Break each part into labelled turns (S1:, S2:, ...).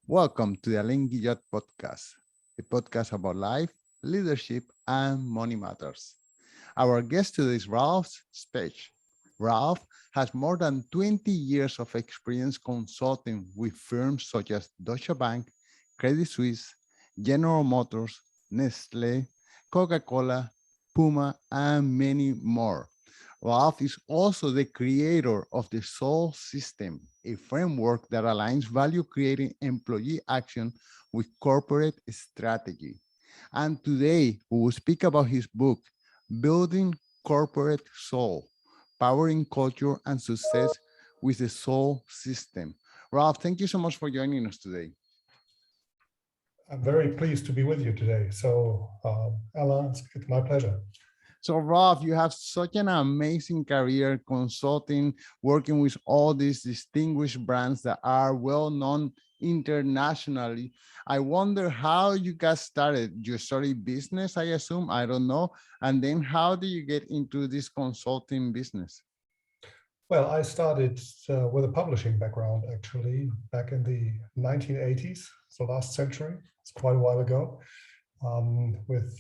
S1: Welcome to the Alain Guillot podcast, a podcast about life, leadership, and money matters. Our guest today is Ralf Specht. Ralph has more than 20 years of experience consulting with firms such as Deutsche Bank, Credit Suisse, General Motors, Nestle, Coca-Cola, Puma, and many more. Ralph is also the creator of the Soul System, a framework that aligns value creating employee action with corporate strategy. And today we will speak about his book, Building Corporate Soul, Powering Culture and Success with the Soul System. Ralph, thank you so much for joining us today.
S2: I'm very pleased to be with you today. Ella, it's my pleasure.
S1: So, Ralph, you have such an amazing career consulting, working with all these distinguished brands that are well known internationally. I wonder how you got started. You studied business, I assume. I don't know. And then how do you get into this consulting business?
S2: Well, I started with a publishing background, actually, back in the 1980s, so last century. It's quite a while ago. With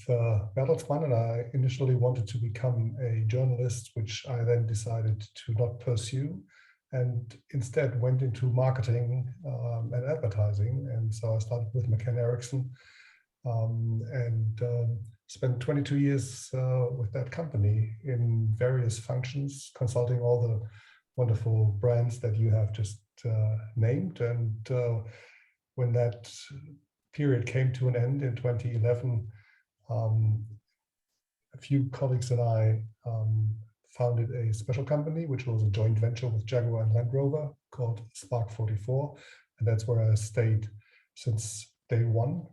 S2: Bertelsmann, and I initially wanted to become a journalist, which I then decided to not pursue, and instead went into marketing and advertising. And so I started with McCann Erickson and spent 22 years with that company in various functions, consulting all the wonderful brands that you have just named. And when that period came to an end in 2011, a few colleagues and I founded a special company, which was a joint venture with Jaguar and Land Rover called Spark 44. And that's where I stayed since day one,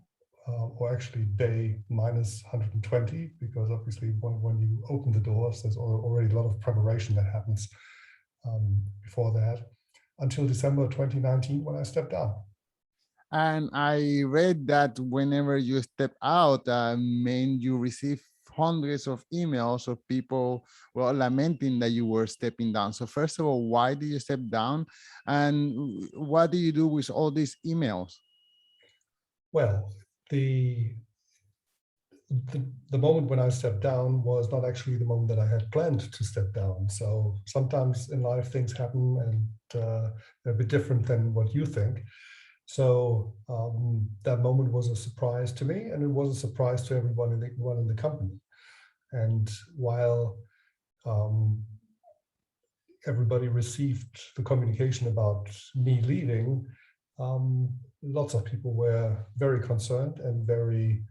S2: or actually day minus 120, because obviously when you open the doors, there's already a lot of preparation that happens before that, until December 2019 when I stepped down.
S1: And I read that whenever you step out, you receive hundreds of emails of people lamenting that you were stepping down. So first of all, why did you step down, and what do you do with all these emails?
S2: Well, the moment when I stepped down was not actually the moment that I had planned to step down. So sometimes in life things happen and they're a bit different than what you think. So that moment was a surprise to me, and it was a surprise to everyone in the company. And while everybody received the communication about me leaving, lots of people were very concerned and very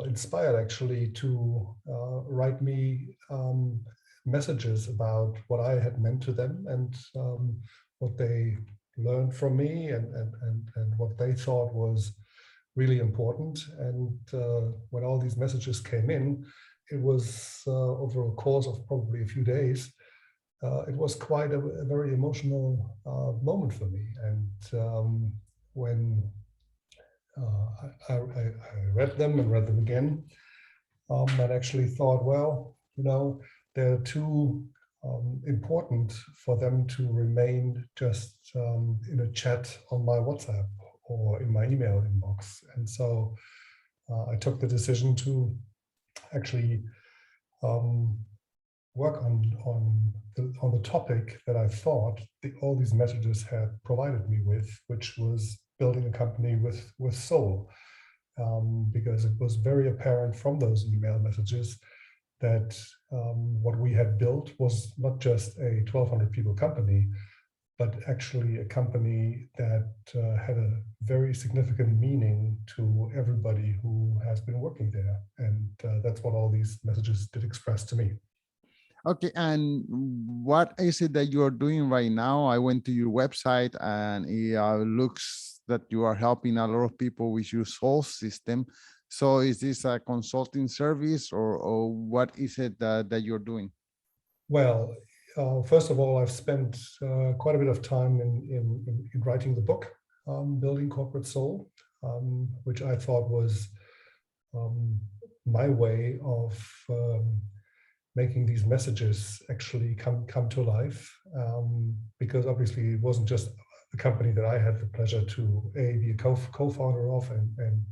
S2: inspired actually to write me messages about what I had meant to them and what they learned from me and what they thought was really important. And when all these messages came in, it was over a course of probably a few days. It was quite a very emotional moment for me. And when I read them and read them again, and actually thought, well, they're too important for them to remain just in a chat on my WhatsApp or in my email inbox. And so I took the decision to actually work on the topic that I thought all these messages had provided me with, which was building a company with soul, because it was very apparent from those email messages that what we had built was not just a 1,200 people company, but actually a company that had a very significant meaning to everybody who has been working there. And that's what all these messages did express to me.
S1: Okay, and what is it that you're doing right now? I went to your website and it looks that you are helping a lot of people with your soul system. So is this a consulting service or what is it that you're doing?
S2: Well, first of all, I've spent quite a bit of time in writing the book, Building Corporate Soul, which I thought was my way of making these messages actually come to life, because obviously it wasn't just the company that I had the pleasure to be a co-founder of and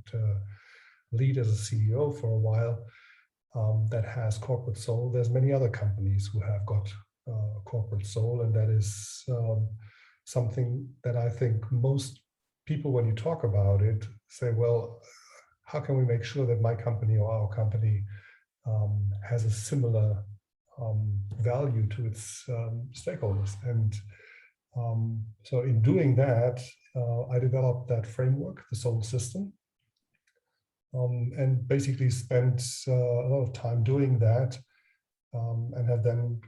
S2: lead as a CEO for a while, that has corporate soul. There's many other companies who have got corporate soul, and that is something that I think most people, when you talk about it, say, well, how can we make sure that my company or our company has a similar value to its stakeholders? And so in doing that, I developed that framework, the soul system, and basically spent a lot of time doing that, and have then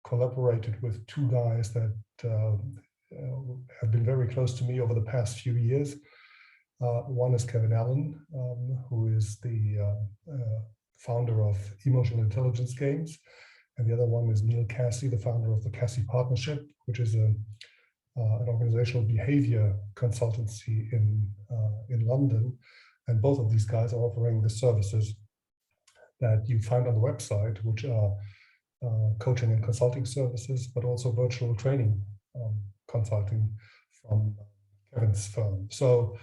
S2: collaborated with two guys that have been very close to me over the past few years. One is Kevin Allen, who is the founder of Emotional Intelligence Games, and the other one is Neil Cassie, the founder of the Cassie Partnership, which is an organizational behavior consultancy in London. And both of these guys are offering the services that you find on the website, which are coaching and consulting services, but also virtual training consulting from Kevin's firm. So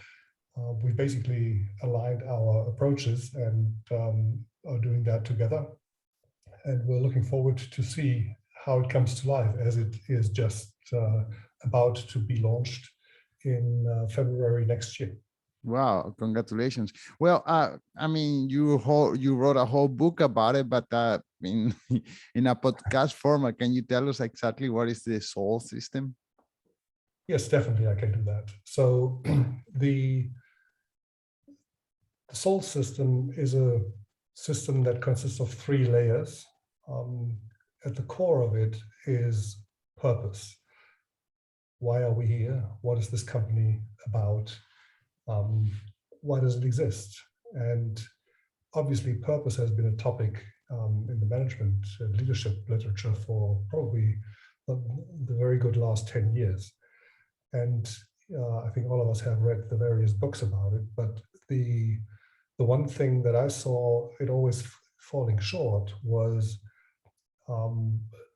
S2: we basically aligned our approaches and are doing that together. And we're looking forward to see how it comes to life, as it is just about to be launched in February next year.
S1: Wow, congratulations. Well, I mean, you wrote a whole book about it, but in a podcast format, can you tell us exactly what is the soul system?
S2: Yes, definitely, I can do that. So the soul system is a system that consists of 3 layers. At the core of it is purpose. Why are we here? What is this company about? Why does it exist? And obviously purpose has been a topic in the management and leadership literature for probably the very good last 10 years. And I think all of us have read the various books about it, but the one thing that I saw it always falling short was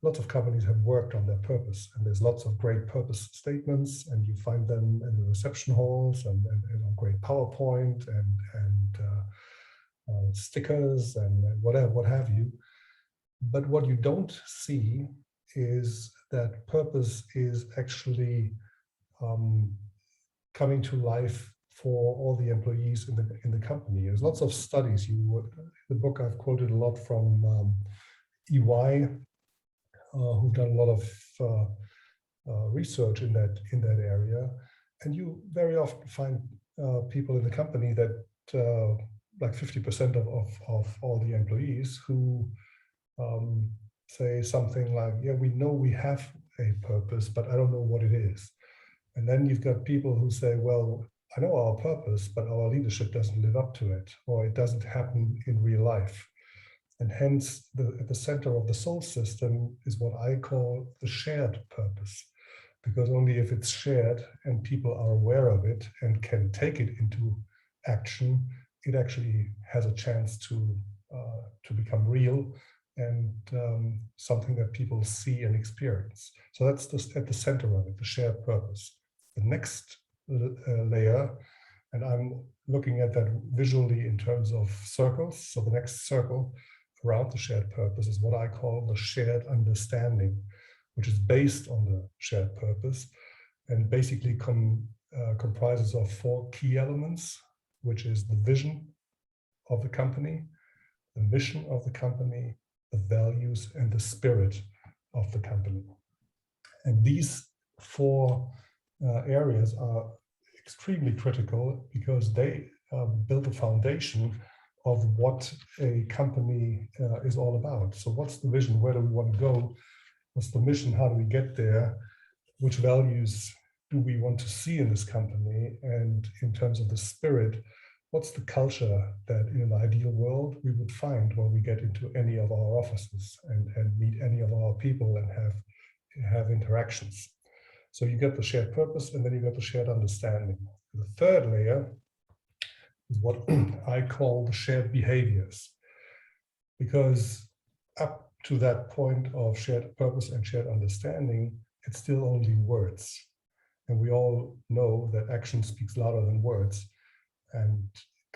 S2: lots of companies have worked on their purpose, and there's lots of great purpose statements, and you find them in the reception halls and on great PowerPoint and stickers and whatever, what have you. But what you don't see is that purpose is actually coming to life for all the employees in the company. There's lots of studies. The book I've quoted a lot from EY, who've done a lot of research in that area, and you very often find people in the company that like 50% of all the employees who say something like, "Yeah, we know we have a purpose, but I don't know what it is." And then you've got people who say, "Well, I know our purpose, but our leadership doesn't live up to it, or it doesn't happen in real life." And hence, at the center of the soul system is what I call the shared purpose, because only if it's shared and people are aware of it and can take it into action, it actually has a chance to become real and something that people see and experience. So that's at the center of it, the shared purpose. The next layer, and I'm looking at that visually in terms of circles. So the next circle around the shared purpose is what I call the shared understanding, which is based on the shared purpose and basically comprises of 4 key elements, which is the vision of the company, the mission of the company, the values, and the spirit of the company. And these 4 areas are extremely critical because they build a foundation of what a company is all about. So what's the vision? Where do we want to go? What's the mission? How do we get there? Which values do we want to see in this company? And in terms of the spirit, what's the culture that in an ideal world we would find when we get into any of our offices and meet any of our people and have interactions? So you get the shared purpose, and then you get the shared understanding. The third layer is what I call the shared behaviors, because up to that point of shared purpose and shared understanding, it's still only words. And we all know that action speaks louder than words. And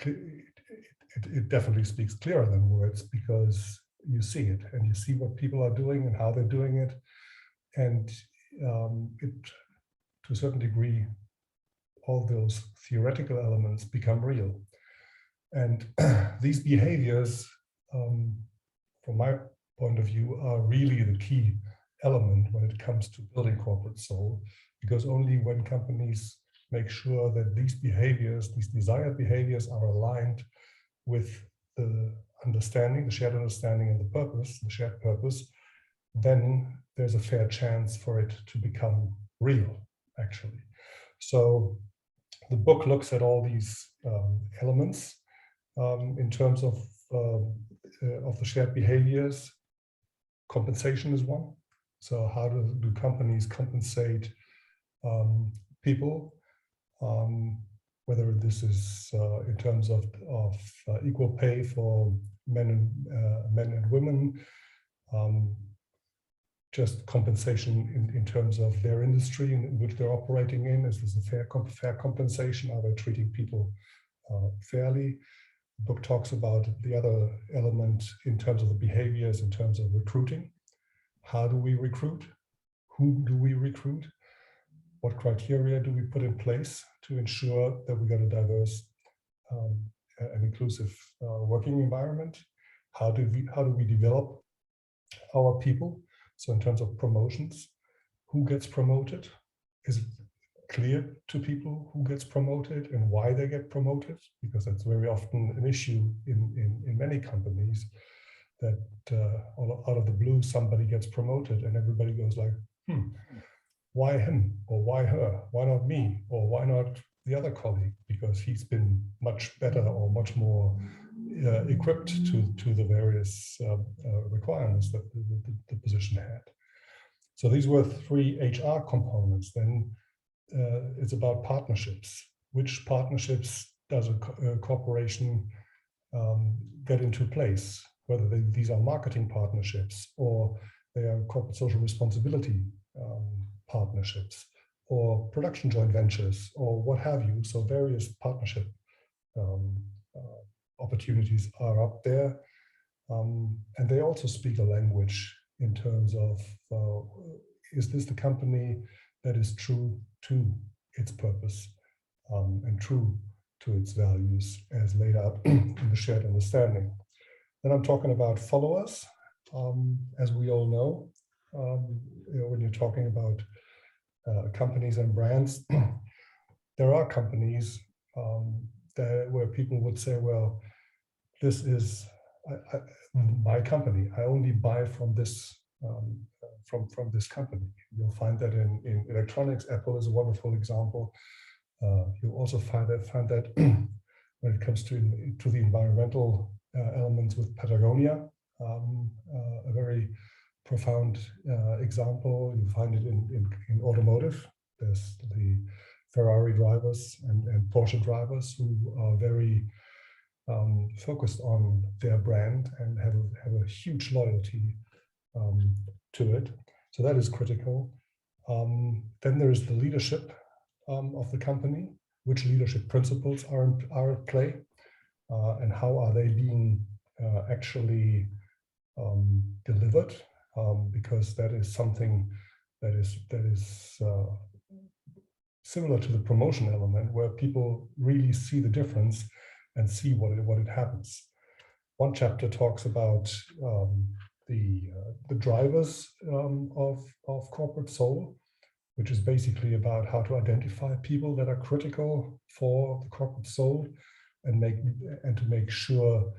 S2: it definitely speaks clearer than words, because you see it and you see what people are doing and how they're doing it. And it, to a certain degree, all those theoretical elements become real. And these behaviors, from my point of view, are really the key element when it comes to building corporate soul, because only when companies make sure that these behaviors, these desired behaviors, are aligned with the understanding, the shared understanding, and the purpose, the shared purpose, then there's a fair chance for it to become real, actually. So the book looks at all these elements in terms of the shared behaviors. Compensation is one. So how do companies compensate people, whether this is in terms of equal pay for men and women, just compensation in terms of their industry in which they're operating in. Is this a fair compensation? Are they treating people fairly? The book talks about the other element in terms of the behaviors, in terms of recruiting. How do we recruit? Who do we recruit? What criteria do we put in place to ensure that we got a diverse and inclusive working environment? How do we develop our people? So in terms of promotions, who gets promoted? Is it clear to people who gets promoted and why they get promoted? Because that's very often an issue in many companies, that out of the blue somebody gets promoted and everybody goes like, why him, or why her? Why not me? Or why not the other colleague? Because he's been much better or much more equipped to the various requirements that the position had. So these were 3 HR components. Then it's about partnerships. Which partnerships does a corporation get into place? Whether these are marketing partnerships, or they are corporate social responsibility partnerships, or production joint ventures, or what have you. So various partnership opportunities are up there. And they also speak a language in terms of, is this the company that is true to its purpose and true to its values as laid out in the shared understanding? Then I'm talking about followers. As we all know, when you're talking about companies and brands, there are companies where people would say, well, this is my company. I only buy from this from this company. You'll find that in electronics. Apple is a wonderful example. You'll also find that when it comes to the environmental elements with Patagonia, a very profound example. You find it in automotive. There's the Ferrari drivers and Porsche drivers who are very focused on their brand and have a huge loyalty to it. So that is critical. Then there is the leadership of the company. Which leadership principles are at play, and how are they being actually delivered? Because that is something that is similar to the promotion element, where people really see the difference and see what it happens. One chapter talks about the drivers of corporate soul, which is basically about how to identify people that are critical for the corporate soul, and to make sure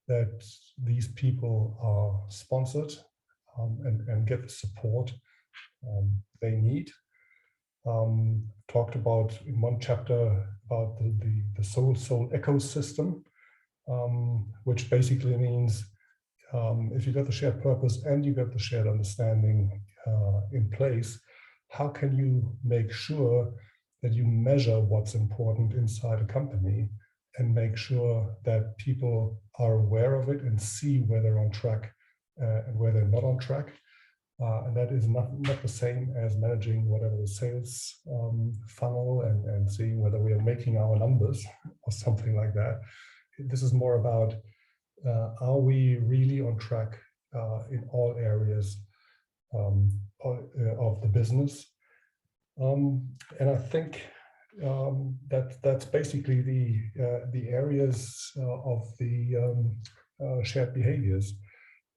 S2: that these people are sponsored and get the support they need. Talked about in one chapter about the soul ecosystem, which basically means if you got the shared purpose and you got the shared understanding in place, how can you make sure that you measure what's important inside a company and make sure that people are aware of it and see where they're on track and where they're not on track? And that is not the same as managing whatever the sales funnel and seeing whether we are making our numbers or something like that. This is more about are we really on track in all areas of the business? And I think that's basically the areas of the shared behaviors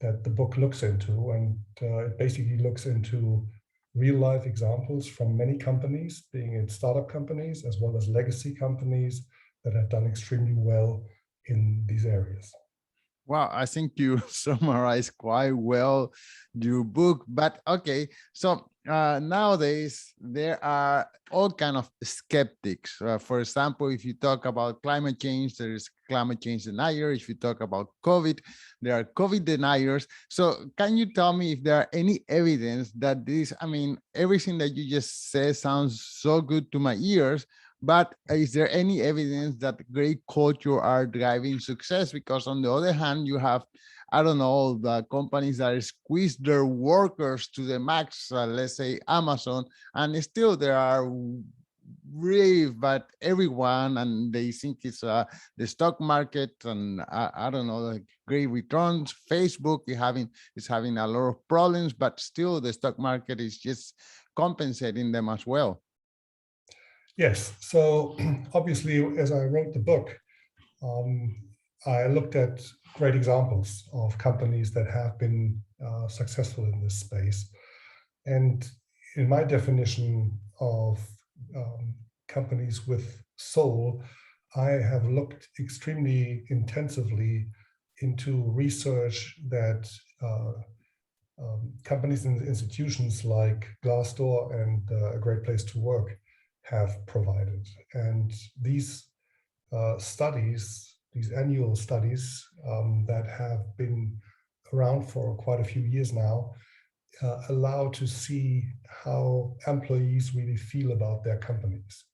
S2: that the book looks into, and it basically looks into real life examples from many companies, being it startup companies as well as legacy companies that have done extremely well in these areas.
S1: Wow, I think you summarized quite well your book. But okay, so nowadays there are all kind of skeptics. For example, if you talk about climate change, there is climate change deniers. If you talk about COVID, there are COVID deniers. So can you tell me if there are any evidence that this, I mean, everything that you just said sounds so good to my ears, but is there any evidence that great culture are driving success? Because on the other hand, you have, I don't know, the companies that squeeze their workers to the max, let's say Amazon, and still there are brave, but everyone, and they think it's the stock market, and I don't know, like great returns. Facebook is having a lot of problems, but still the stock market is just compensating them as well.
S2: Yes, so obviously, as I wrote the book, um, I looked at great examples of companies that have been successful in this space. And in my definition of companies with soul, I have looked extremely intensively into research that companies and institutions like Glassdoor and A Great Place to Work have provided. And these studies, these annual studies that have been around for quite a few years now, allow to see how employees really feel about their companies.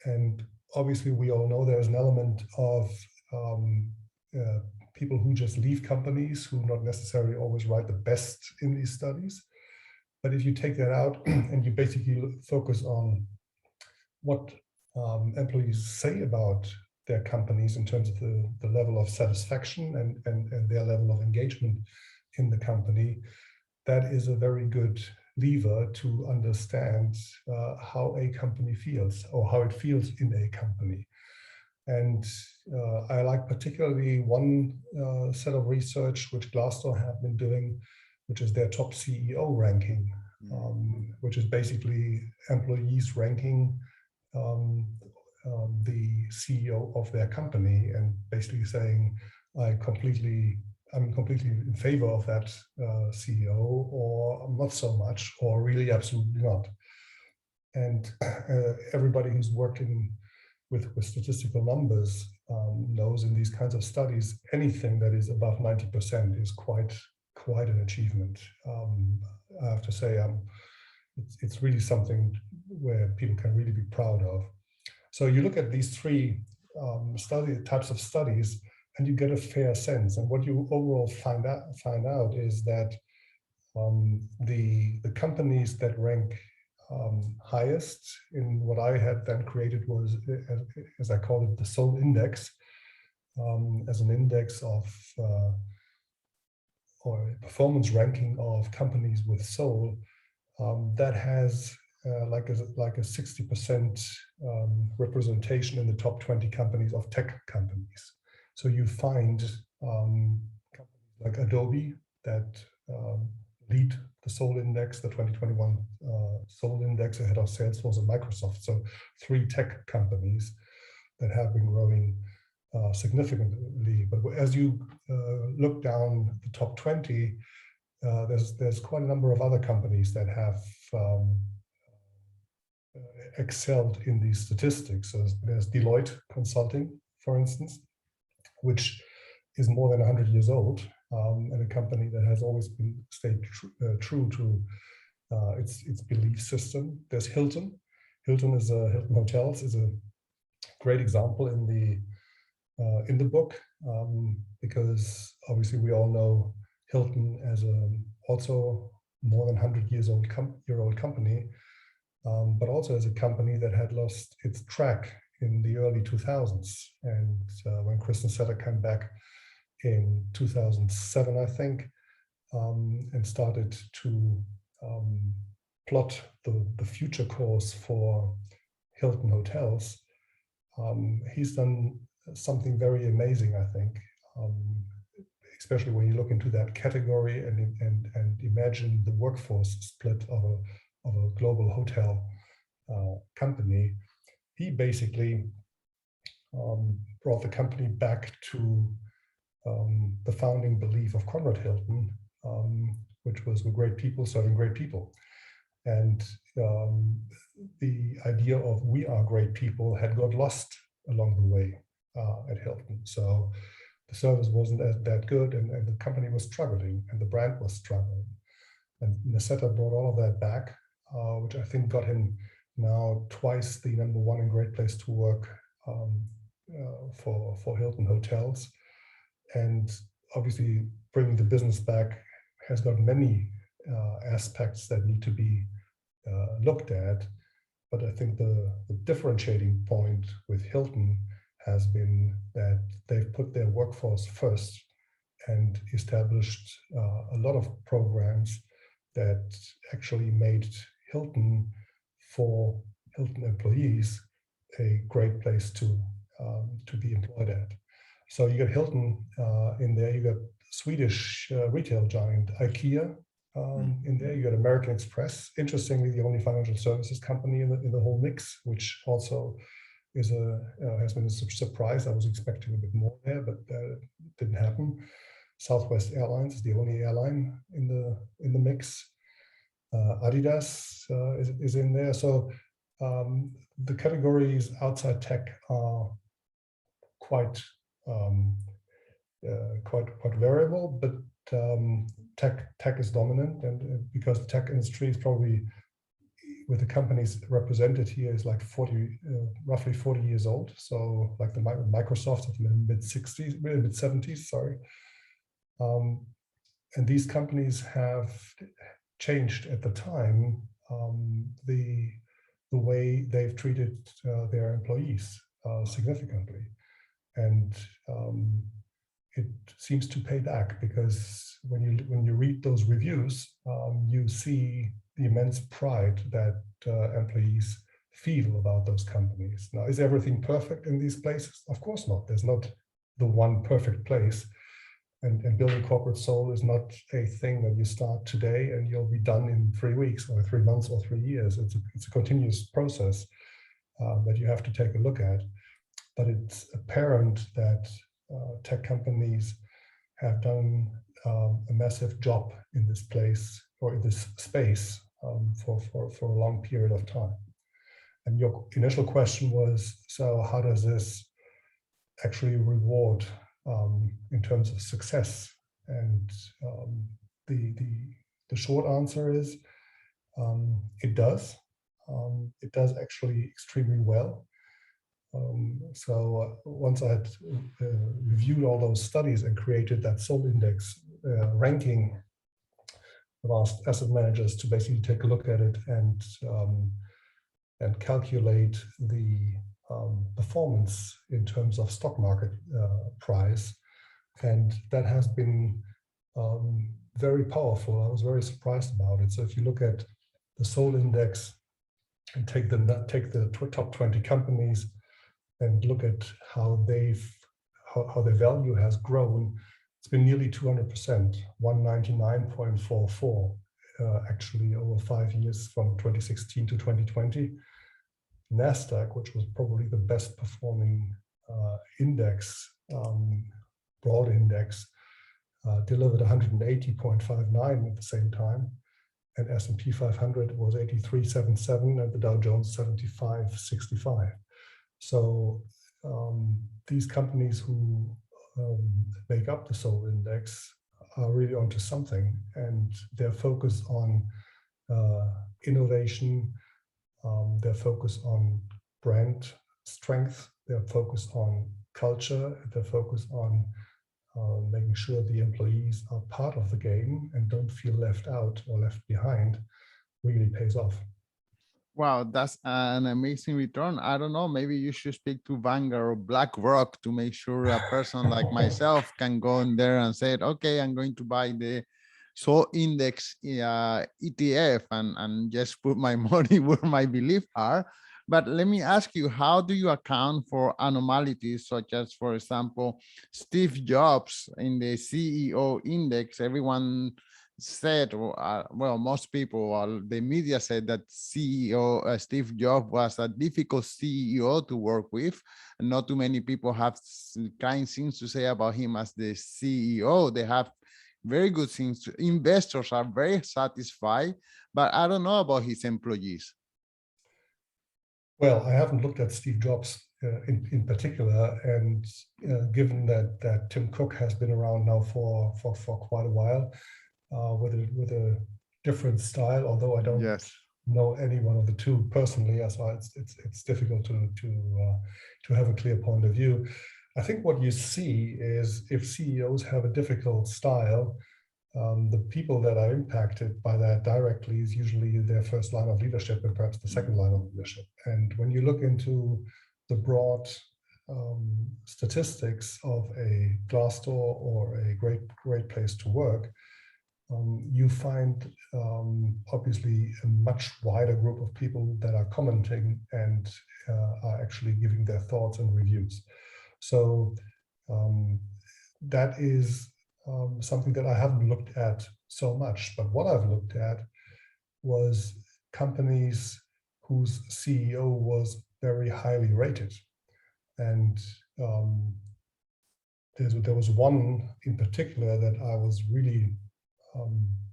S2: And obviously, we all know there's an element of uh, people who just leave companies who not necessarily always write the best in these studies. But if you take that out and you basically focus on what employees say about their companies in terms of the level of satisfaction and their level of engagement in the company, that is a very good lever to understand how a company feels or how it feels in a company. And I like particularly one set of research which Glassdoor have been doing, which is their top CEO ranking, which is basically employees ranking the CEO of their company and basically saying, I'm completely in favor of that CEO, or not so much, or really absolutely not. And everybody who's working with statistical numbers knows in these kinds of studies, anything that is above 90% is quite an achievement. I have to say, it's really something where people can really be proud of. So you look at these three types of studies, and you get a fair sense. And what you overall find out is that the companies that rank highest in what I had then created was, as I call it, the soul index, as an index of or a performance ranking of companies with soul that has like a 60% representation in the top 20 companies of tech companies. So you find companies like Adobe that lead the Soul Index, the 2021 Soul Index, ahead of Salesforce and Microsoft. So 3 tech companies that have been growing significantly. But as you look down the top 20, there's quite a number of other companies that have excelled in these statistics. So there's Deloitte Consulting, for instance, which is more than 100 years old, and a company that has always stayed true to its belief system. There's Hilton. Hilton Hotels is a great example in the book, because obviously we all know Hilton as also more than 100-year-old company, but also as a company that had lost its track in the early 2000s. And when Kristen Setter came back in 2007, I think, and started to plot the future course for Hilton Hotels, he's done something very amazing, I think, especially when you look into that category and imagine the workforce split of a global hotel company. He basically brought the company back to the founding belief of Conrad Hilton, which was we're great people serving great people. And the idea of we are great people had got lost along the way at Hilton. So the service wasn't that good, and the company was struggling, and the brand was struggling. And Setter brought all of that back, which I think got him now twice the #1 in Great Place to Work for Hilton Hotels. And obviously bringing the business back has got many aspects that need to be looked at. But I think the differentiating point with Hilton has been that they've put their workforce first and established a lot of programs that actually made Hilton, for Hilton employees, a great place to be employed at. So you got Hilton in there, you got Swedish retail giant IKEA in there, you got American Express, interestingly the only financial services company in the whole mix, which also is has been a surprise. I was expecting a bit more there, but it didn't happen. Southwest Airlines is the only airline in the mix. Adidas is in there. So the categories outside tech are quite variable, but tech is dominant, and because the tech industry is probably, with the companies represented here, is like roughly 40 years old. So like the Microsoft of the mid-70s, sorry. And these companies have changed at the time the way they've treated their employees significantly. And it seems to pay back, because when you read those reviews, you see the immense pride that employees feel about those companies. Now, is everything perfect in these places? Of course not. There's not the one perfect place. And building corporate soul is not a thing that you start today and you'll be done in 3 weeks or 3 months or 3 years. It's a continuous process that you have to take a look at. But it's apparent that tech companies have done a massive job in this place, or in this space, for a long period of time. And your initial question was, so how does this actually reward in terms of success? And the short answer is it does. It does actually extremely well. So once I had reviewed all those studies and created that Soul Index ranking of asset managers to basically take a look at it and calculate the performance in terms of stock market price, and that has been very powerful. I was very surprised about it. So if you look at the Soul Index and take the top 20 companies and look at how their value has grown, it's been nearly 200%, 199.44 actually over 5 years, from 2016 to 2020. NASDAQ, which was probably the best performing index, broad index, delivered 180.59 at the same time, and S&P 500 was 83.77 and the Dow Jones 75.65. So these companies who make up the Soul Index are really onto something, and their focus on innovation, their focus on brand strength, their focus on culture, their focus on making sure the employees are part of the game and don't feel left out or left behind really pays off.
S1: Wow, that's an amazing return. I don't know, maybe you should speak to Vanguard or BlackRock to make sure a person like myself can go in there and say, okay, I'm going to buy the so index ETF and just put my money where my beliefs are. But let me ask you, how do you account for anomalies such as, for example, Steve Jobs in the CEO index? Everyone said, well, most people, the media said that CEO Steve Jobs was a difficult CEO to work with. Not too many people have kind things to say about him as the CEO. They have very good things. Investors are very satisfied, but I don't know about his employees.
S2: Well, I haven't looked at Steve Jobs in particular, and given that Tim Cook has been around now for quite a while, with a different style, although I don't know any one of the two personally, so it's difficult to have a clear point of view. I think what you see is if CEOs have a difficult style, the people that are impacted by that directly is usually their first line of leadership and perhaps the second line of leadership. And when you look into the broad statistics of a Glassdoor or a great place to work, you find obviously a much wider group of people that are commenting and are actually giving their thoughts and reviews. So that is something that I haven't looked at so much, but what I've looked at was companies whose CEO was very highly rated. And there was one in particular that I was really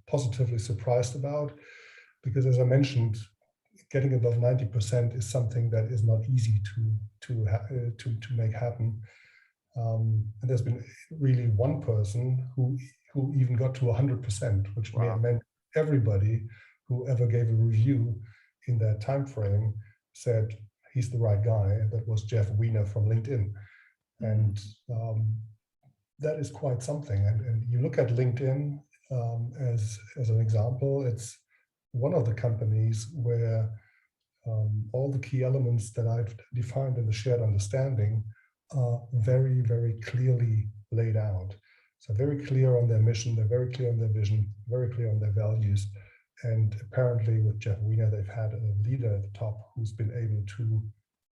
S2: positively surprised about, because as I mentioned, getting above 90% is something that is not easy to make happen. And there's been really one person who even got to 100%, which meant everybody who ever gave a review in that time frame said he's the right guy. And that was Jeff Weiner from LinkedIn. And that is quite something. And you look at LinkedIn as an example, it's one of the companies where all the key elements that I've defined in the shared understanding are very, very clearly laid out. So very clear on their mission, they're very clear on their vision, very clear on their values. And apparently with Jeff Weiner, they've had a leader at the top who's been able to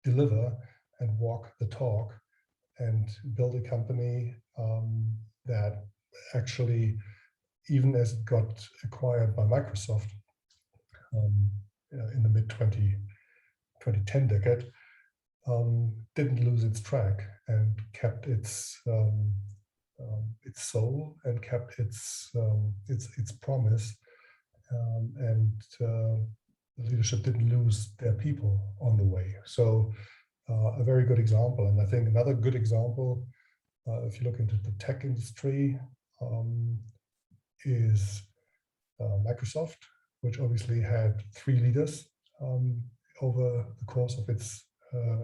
S2: deliver and walk the talk and build a company that actually, even as it got acquired by Microsoft in the mid-2010 decade, didn't lose its track and kept its soul and kept its promise, and the leadership didn't lose their people on the way. So a very good example. And I think another good example, if you look into the tech industry, is Microsoft, which obviously had three leaders over the course of its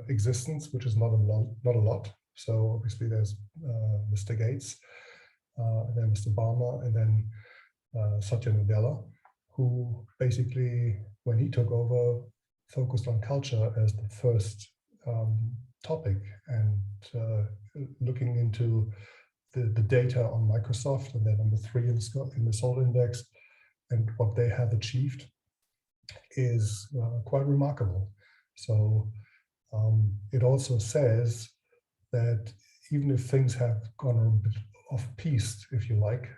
S2: existence, which is not a lot. So obviously there's Mr. Gates, and then Mr. Barmer, and then Satya Nadella, who basically, when he took over, focused on culture as the first topic, and looking into the data on Microsoft, and they're number 3 in the Soul Index, and what they have achieved is quite remarkable. So it also says that even if things have gone a bit off piste, if you like,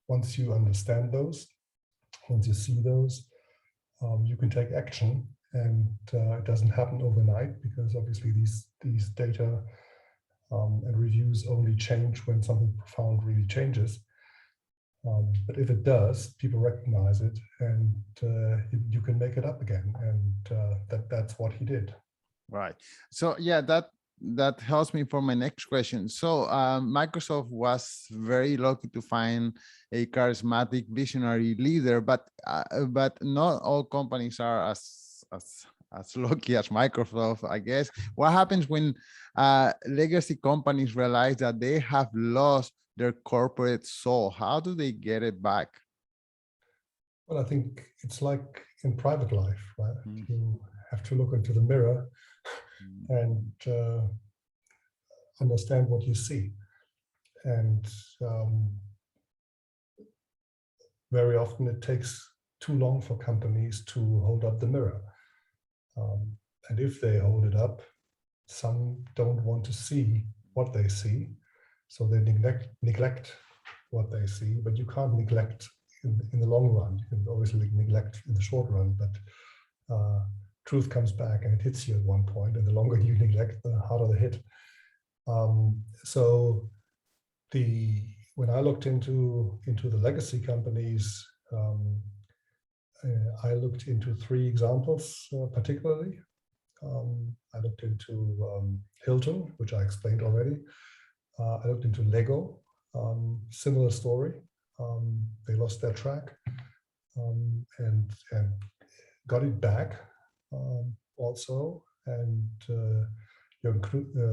S2: once you understand those, once you see those, you can take action, and it doesn't happen overnight, because obviously these data and reviews only change when something profound really changes. But if it does, people recognize it, and you can make it up again, and that's what he did.
S1: Right. So yeah, that helps me for my next question. So Microsoft was very lucky to find a charismatic, visionary leader, but not all companies are as as lucky as Microsoft, I guess. What happens when legacy companies realize that they have lost their corporate soul? How do they get it back?
S2: Well, I think it's like in private life, right?
S1: Mm.
S2: You have to look into the mirror
S1: Mm.
S2: and understand what you see. And very often it takes too long for companies to hold up the mirror. And if they hold it up, some don't want to see what they see. So they neglect what they see, but you can't neglect in the long run. You can obviously neglect in the short run, but truth comes back and it hits you at one point. And the longer you neglect, the harder the hit. So when I looked into the legacy companies, I looked into three examples particularly. I looked into Hilton, which I explained already. I looked into Lego, similar story. They lost their track and got it back also. And Jürgen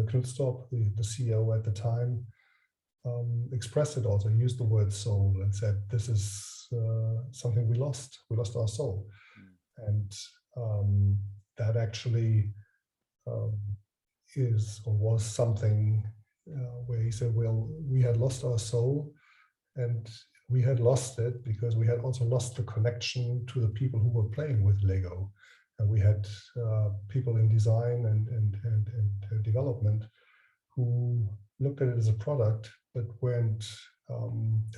S2: Knudstorp, the CEO at the time, expressed it also, used the word soul and said, this is something we lost. We lost our soul. And that actually is or was something where he said, well, we had lost our soul and we had lost it because we had also lost the connection to the people who were playing with Lego. And we had people in design and development who looked at it as a product, but weren't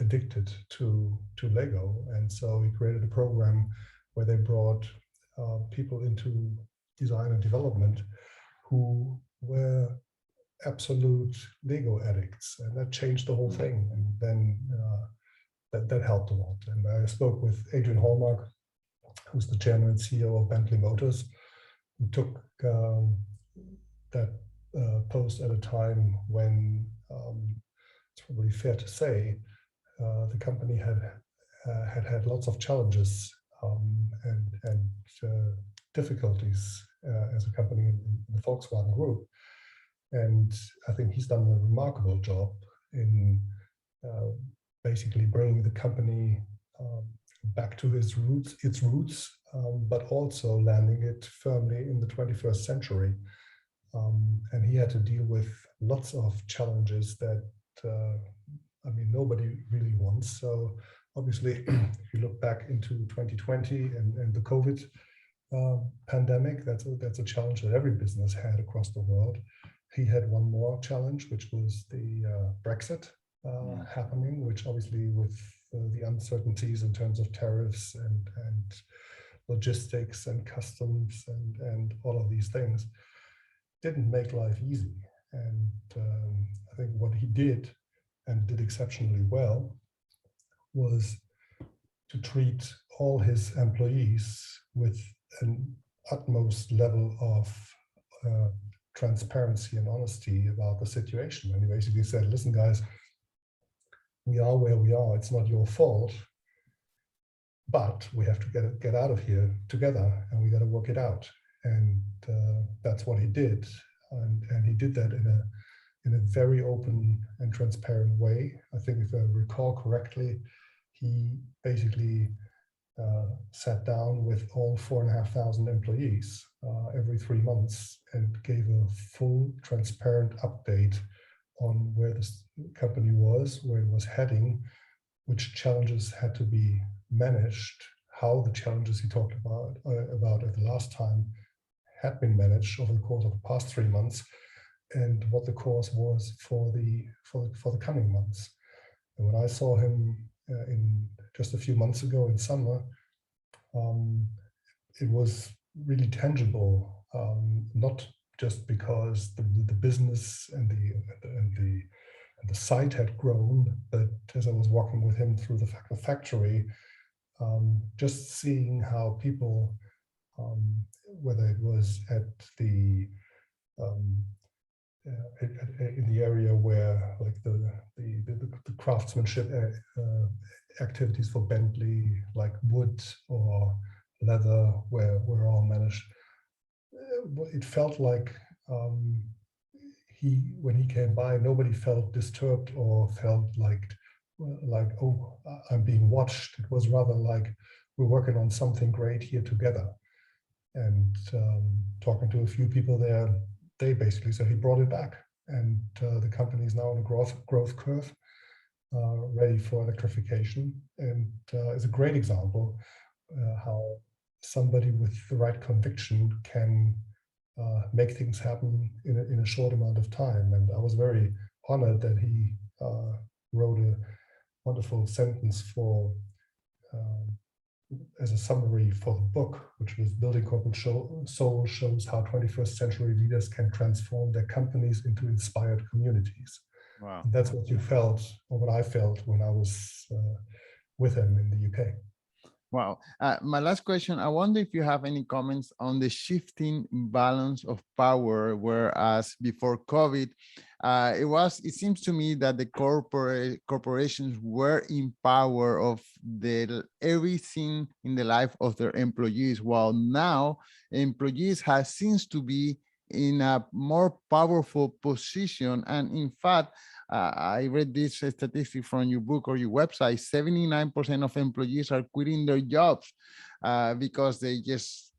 S2: addicted to Lego. And so he created a program where they brought people into design and development who were absolute Lego addicts, and that changed the whole thing. And then that helped a lot. And I spoke with Adrian Hallmark, who's the chairman and CEO of Bentley Motors, who took that post at a time when it's probably fair to say the company had lots of challenges and difficulties as a company in the Volkswagen Group. And I think he's done a remarkable job in basically bringing the company back to its roots, but also landing it firmly in the 21st century. And he had to deal with lots of challenges that, I mean, nobody really wants. So obviously, if you look back into 2020 and the COVID pandemic, that's a challenge that every business had across the world. He had one more challenge, which was the Brexit happening, which obviously with the uncertainties in terms of tariffs and logistics and customs and all of these things didn't make life easy. And I think what he did and did exceptionally well was to treat all his employees with an utmost level of transparency and honesty about the situation. And he basically said, listen, guys, we are where we are. It's not your fault, but we have to get out of here together and we got to work it out. And that's what he did. And he did that in a very open and transparent way. I think if I recall correctly, he basically sat down with all 4,500 employees every 3 months and gave a full transparent update on where this company was, where it was heading, which challenges had to be managed, how the challenges he talked about at the last time had been managed over the course of the past 3 months, and what the course was for the coming months. And when I saw him in just a few months ago in summer, it was really tangible, not just because the business and the site had grown, but as I was walking with him through the factory, just seeing how people, whether it was at the in the area where like the craftsmanship activities for Bentley, like wood or leather, were all managed, it felt like when he came by, nobody felt disturbed or felt like, oh, I'm being watched. It was rather like we're working on something great here together. And talking to a few people there, they basically said he brought it back, and the company is now on a growth curve, ready for electrification, and is a great example how somebody with the right conviction can make things happen in a short amount of time. And I was very honored that he wrote a wonderful sentence for as a summary for the book, which was Building Corporate Soul shows how 21st century leaders can transform their companies into inspired communities.
S1: Wow.
S2: And that's what you felt, or what I felt when I was with him in the UK.
S1: Wow. My last question, I wonder if you have any comments on the shifting balance of power, whereas before COVID, it seems to me that the corporations were in power of everything in the life of their employees, while now employees seems to be in a more powerful position. And in fact, I read this statistic from your book or your website, 79% of employees are quitting their jobs because they just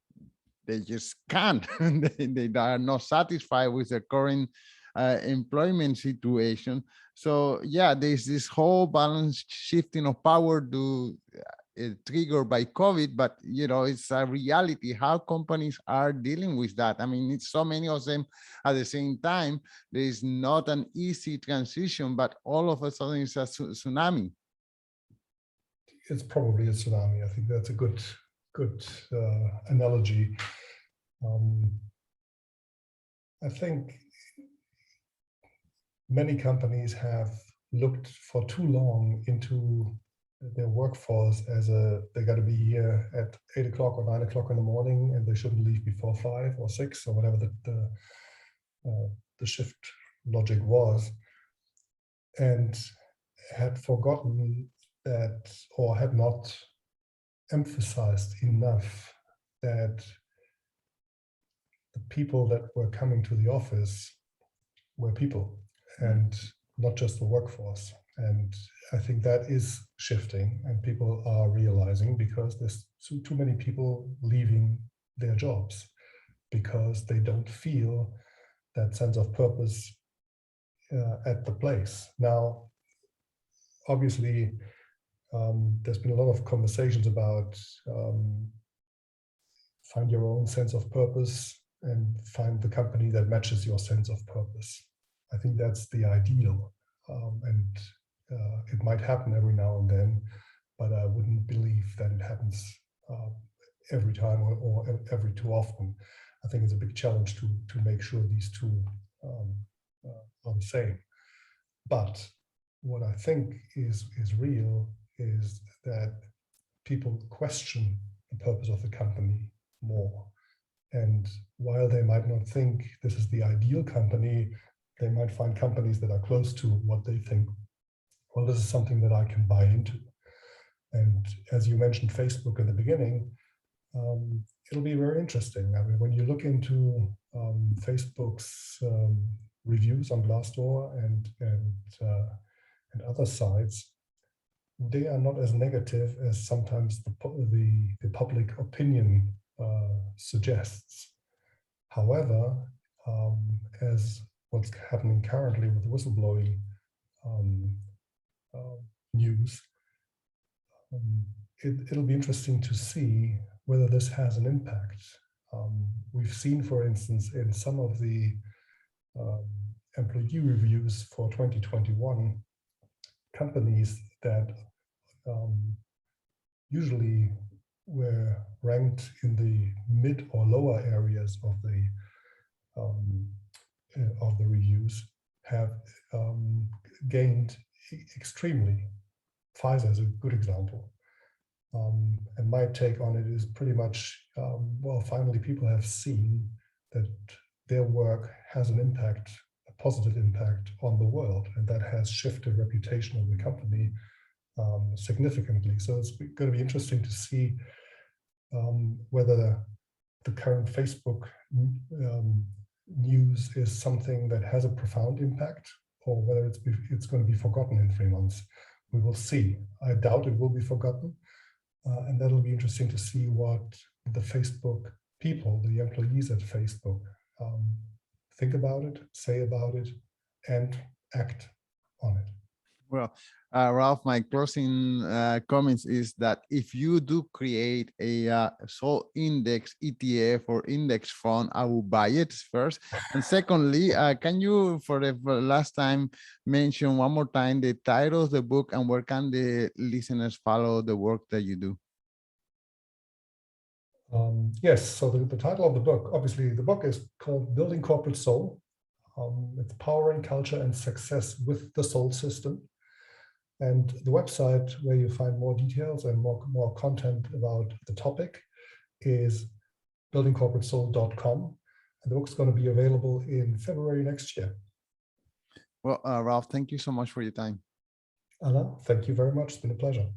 S1: can't. they are not satisfied with their current employment situation. So yeah, there's this whole balance shifting of power triggered by COVID, but it's a reality how companies are dealing with that. I mean, it's so many of them at the same time. There is not an easy transition, but all of a sudden it's a tsunami.
S2: It's probably a tsunami. I think that's a good analogy. I think many companies have looked for too long into their workforce as they got to be here at 8 o'clock or 9 o'clock in the morning, and they shouldn't leave before 5 or 6 or whatever the shift logic was, and had forgotten that, or had not emphasized enough that the people that were coming to the office were people and not just the workforce. And I think that is shifting, and people are realizing, because there's too many people leaving their jobs because they don't feel that sense of purpose at the place. Now, obviously, there's been a lot of conversations about find your own sense of purpose and find the company that matches your sense of purpose. I think that's the ideal, and it might happen every now and then, but I wouldn't believe that it happens every time or every too often. I think it's a big challenge to make sure these two are the same. But what I think is real is that people question the purpose of the company more. And while they might not think this is the ideal company, they might find companies that are close to what they think, well, this is something that I can buy into. And as you mentioned Facebook in the beginning, it'll be very interesting. I mean, when you look into Facebook's reviews on Glassdoor and other sites, they are not as negative as sometimes the public opinion suggests. However, as what's happening currently with whistleblowing news, it'll be interesting to see whether this has an impact. We've seen, for instance, in some of the employee reviews for 2021, companies that usually were ranked in the mid or lower areas of the reviews have gained extremely. Pfizer is a good example. And my take on it is pretty much, well, finally people have seen that their work has an impact, a positive impact on the world, and that has shifted the reputation of the company significantly. So it's going to be interesting to see whether the current Facebook news is something that has a profound impact, or whether it's going to be forgotten in 3 months. We will see. I doubt it will be forgotten. And that'll be interesting to see what the Facebook people, the employees at Facebook, think about it, say about it, and act on it.
S1: Well, Ralf, my closing comments is that if you do create a Sol index ETF or index fund, I will buy it first. And secondly, can you, for the last time, mention one more time the title of the book and where can the listeners follow the work that you do?
S2: Yes, so the title of the book, obviously the book is called Building Corporate Soul. It's Powering Culture and Success with the Soul System. And the website where you find more details and more content about the topic is buildingcorporatesoul.com. And the book's going to be available in February next year.
S1: Well, Ralf, thank you so much for your time.
S2: Anna, thank you very much. It's been a pleasure.